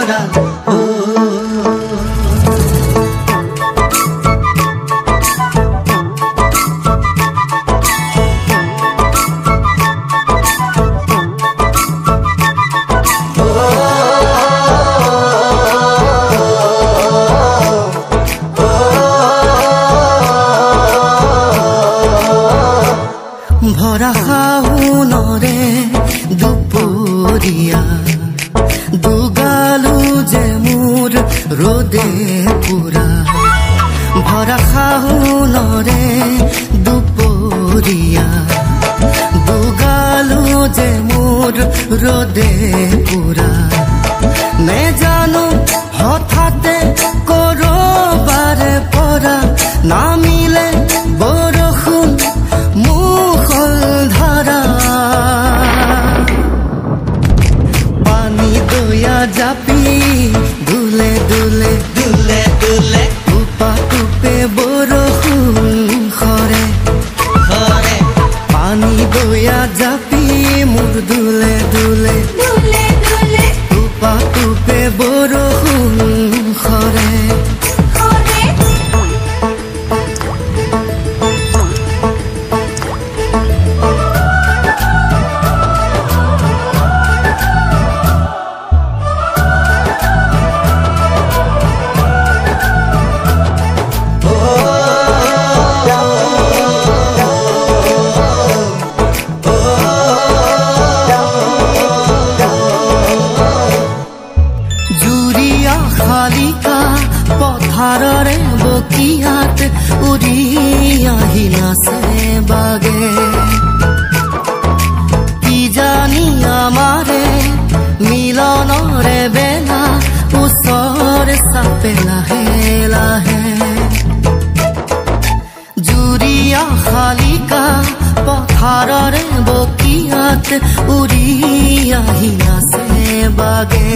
ভৰা ভৰা শাওনৰে দুপৰীয়া দুগালু যে মোৰ ৰ'দে পুৰা ভৰা শাওনৰে দুপৰীয়া দুগালু যে মোৰ ৰ'দে পুৰা নেজানো হঠাতে কৰবাৰে পৰা নামিলে বৰষুণ জাপি দুলে দুলে দুলে দুলে উপা উপে বৰষুণ খৰে খৰে পানী দয়া জাপি মোৰ দুলে দুলে দুলে দুলে উপা উপে বৰষুণ খৰে শালিকা পথাৰৰে বকিয়াত উৰি আহি নাচে বাগে কি জানি আমাৰে মিলনৰে বেলা ওচৰে চাপে লাহে লাহে জুৰিয়া শালিকা পথাৰৰে বকিয়াত উৰি আহি নাচে বাগে